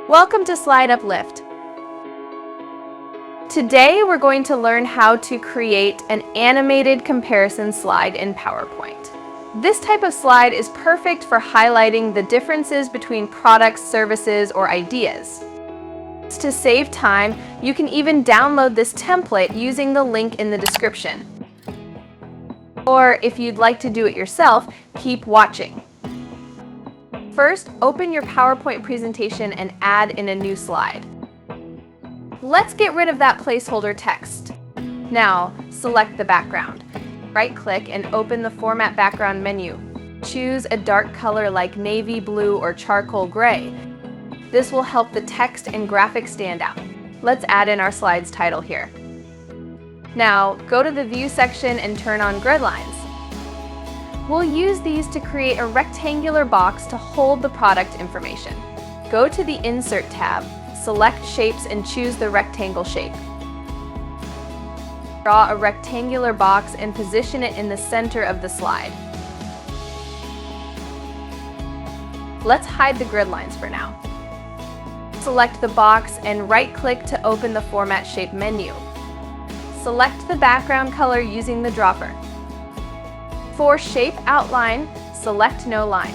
Welcome to SlideUpLift. Today we're going to learn how to create an animated comparison slide in PowerPoint. This type of slide is perfect for highlighting the differences between products, services, or ideas. To save time, you can even download this template using the link in the description. Or if you'd like to do it yourself, keep watching. First, open your PowerPoint presentation and add in a new slide. Let's get rid of that placeholder text. Now, select the background. Right-click and open the Format Background menu. Choose a dark color like navy blue or charcoal gray. This will help the text and graphics stand out. Let's add in our slide's title here. Now, go to the View section and turn on grid lines. We'll use these to create a rectangular box to hold the product information. Go to the Insert tab, select Shapes and choose the rectangle shape. Draw a rectangular box and position it in the center of the slide. Let's hide the grid lines for now. Select the box and right-click to open the Format Shape menu. Select the background color using the dropper. For Shape Outline, select No Line.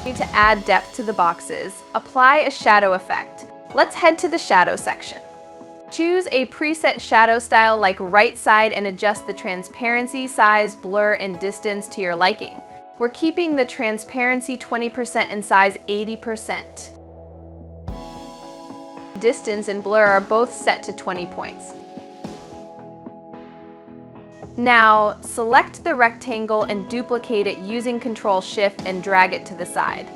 You need to add depth to the boxes. Apply a shadow effect. Let's head to the Shadow section. Choose a preset shadow style like right side and adjust the transparency, size, blur, and distance to your liking. We're keeping the transparency 20% and size 80%. Distance and blur are both set to 20 points. Now, select the rectangle and duplicate it using Ctrl-Shift and drag it to the side.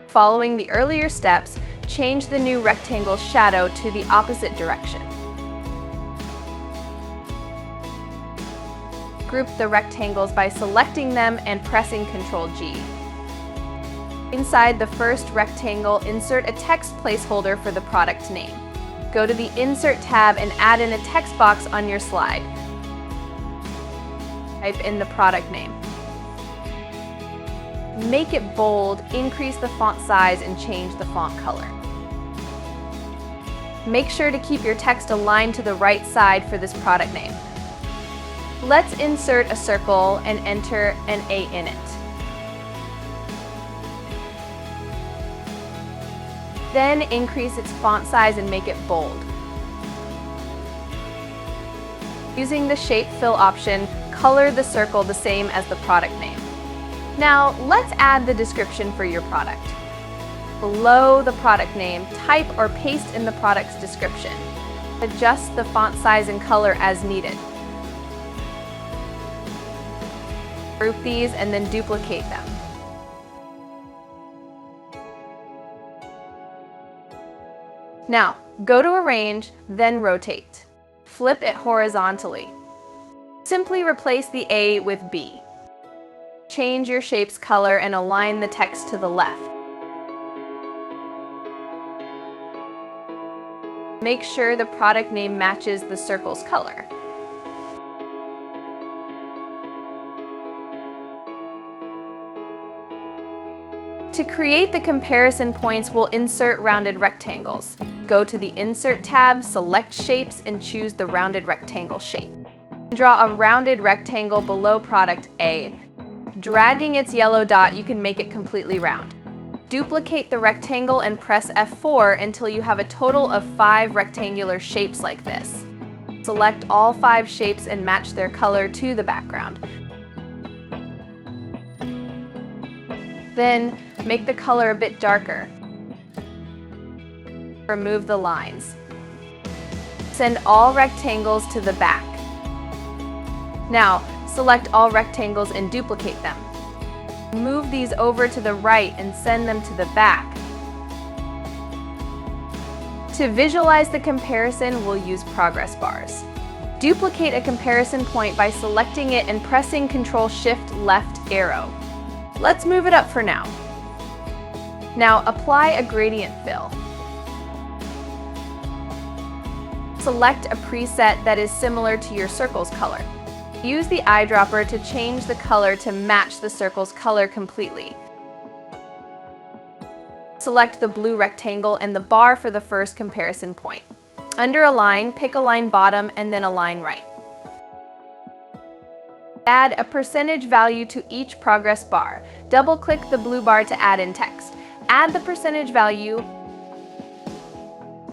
Following the earlier steps, change the new rectangle shadow to the opposite direction. Group the rectangles by selecting them and pressing Ctrl-G. Inside the first rectangle, insert a text placeholder for the product name. Go to the Insert tab and add in a text box on your slide. Type in the product name. Make it bold, increase the font size, and change the font color. Make sure to keep your text aligned to the right side for this product name. Let's insert a circle and enter an A in it. Then increase its font size and make it bold. Using the Shape Fill option, color the circle the same as the product name. Now, let's add the description for your product. Below the product name, type or paste in the product's description. Adjust the font size and color as needed. Group these and then duplicate them. Now, go to Arrange, then Rotate. Flip it horizontally. Simply replace the A with B. Change your shape's color and align the text to the left. Make sure the product name matches the circle's color. To create the comparison points, we'll insert rounded rectangles. Go to the Insert tab, select Shapes, and choose the rounded rectangle shape. Draw a rounded rectangle below product A. Dragging its yellow dot, you can make it completely round. Duplicate the rectangle and press F4 until you have a total of 5 rectangular shapes like this. Select all 5 shapes and match their color to the background. Then, make the color a bit darker. Remove the lines. Send all rectangles to the back. Now, select all rectangles and duplicate them. Move these over to the right and send them to the back. To visualize the comparison, we'll use progress bars. Duplicate a comparison point by selecting it and pressing Ctrl-Shift left arrow. Let's move it up for now. Now apply a gradient fill. Select a preset that is similar to your circle's color. Use the eyedropper to change the color to match the circle's color completely. Select the blue rectangle and the bar for the first comparison point. Under Align, pick Align Bottom and then Align Right. Add a percentage value to each progress bar. Double-click the blue bar to add in text. Add the percentage value.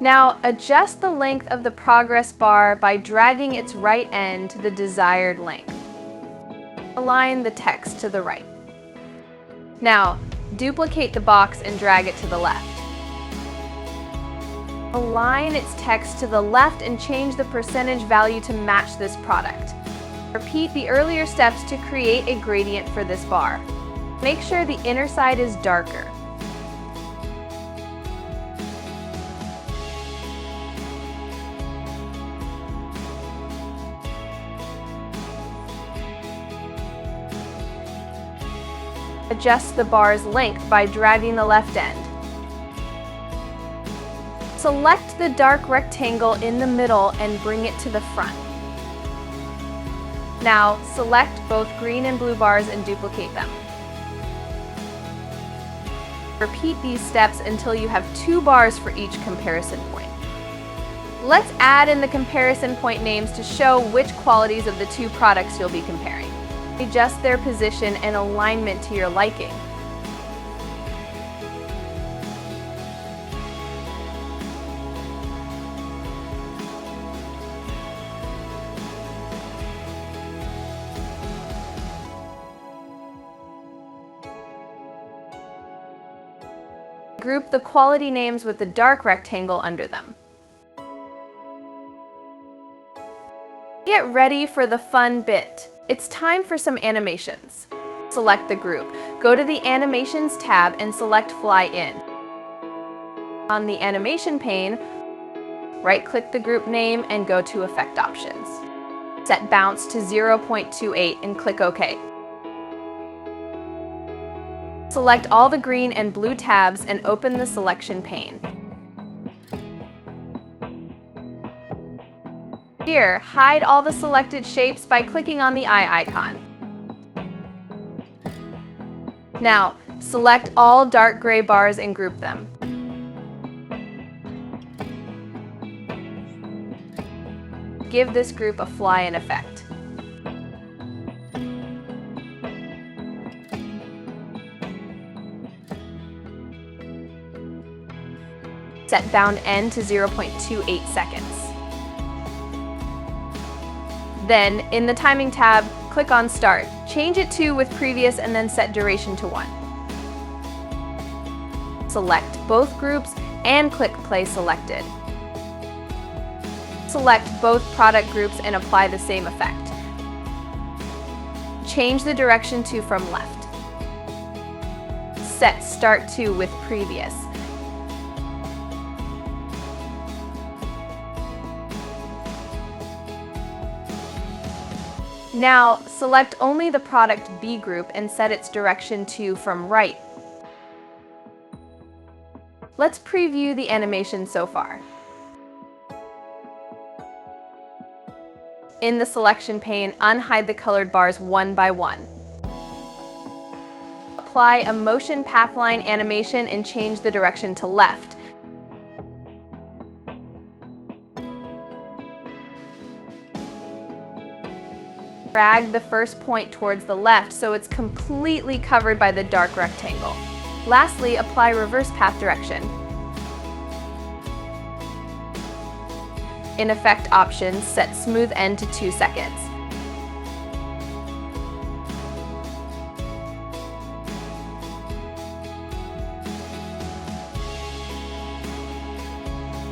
Now, adjust the length of the progress bar by dragging its right end to the desired length. Align the text to the right. Now, duplicate the box and drag it to the left. Align its text to the left and change the percentage value to match this product. Repeat the earlier steps to create a gradient for this bar. Make sure the inner side is darker. Adjust the bar's length by dragging the left end. Select the dark rectangle in the middle and bring it to the front. Now, select both green and blue bars and duplicate them. Repeat these steps until you have 2 bars for each comparison point. Let's add in the comparison point names to show which qualities of the 2 products you'll be comparing. Adjust their position and alignment to your liking. Group the quality names with the dark rectangle under them. Get ready for the fun bit. It's time for some animations. Select the group. Go to the Animations tab and select Fly In. On the Animation pane, right-click the group name and go to Effect Options. Set Bounce to 0.28 and click OK. Select all the green and blue tabs and open the selection pane. Here, hide all the selected shapes by clicking on the eye icon. Now, select all dark gray bars and group them. Give this group a fly-in effect. Set bound end to 0.28 seconds. Then, in the Timing tab, click on Start. Change it to with previous and then set duration to 1. Select both groups and click Play Selected. Select both product groups and apply the same effect. Change the direction to from left. Set Start to with previous. Now, select only the product B group and set its direction to from right. Let's preview the animation so far. In the selection pane, unhide the colored bars one by one. Apply a motion pathline animation and change the direction to left. Drag the first point towards the left so it's completely covered by the dark rectangle. Lastly, apply reverse path direction. In Effect Options, set Smooth End to 2 seconds.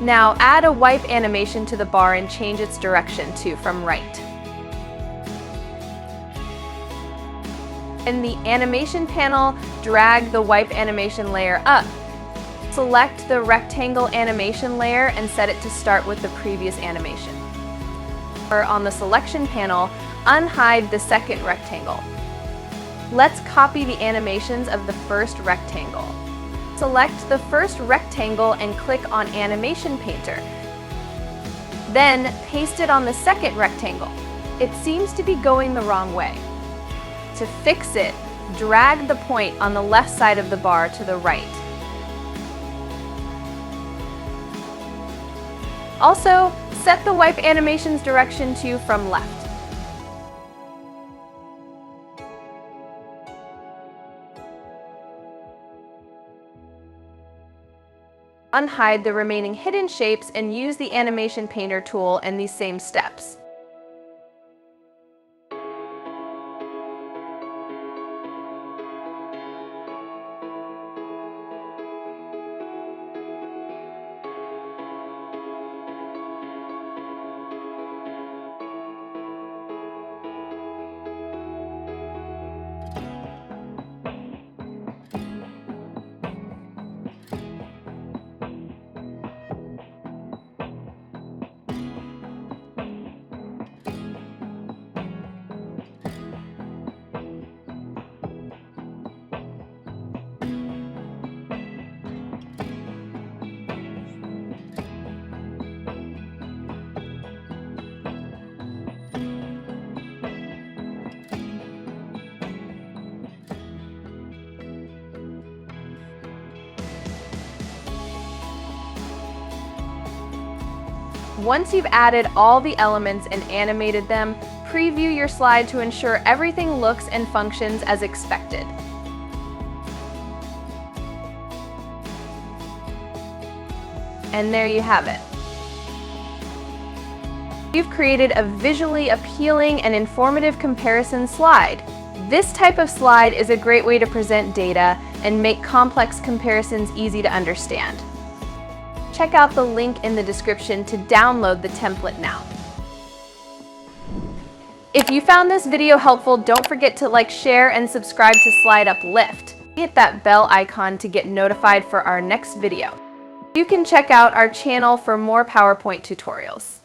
Now add a wipe animation to the bar and change its direction to from right. In the Animation panel, drag the wipe animation layer up. Select the rectangle animation layer and set it to start with the previous animation. Or on the Selection panel, unhide the second rectangle. Let's copy the animations of the first rectangle. Select the first rectangle and click on Animation Painter. Then paste it on the second rectangle. It seems to be going the wrong way. To fix it, drag the point on the left side of the bar to the right. Also, set the wipe animation's direction to from left. Unhide the remaining hidden shapes and use the Animation Painter tool in these same steps. Once you've added all the elements and animated them, preview your slide to ensure everything looks and functions as expected. And there you have it. You've created a visually appealing and informative comparison slide. This type of slide is a great way to present data and make complex comparisons easy to understand. Check out the link in the description to download the template now. If you found this video helpful, don't forget to like, share, and subscribe to SlideUpLift. Hit that bell icon to get notified for our next video. You can check out our channel for more PowerPoint tutorials.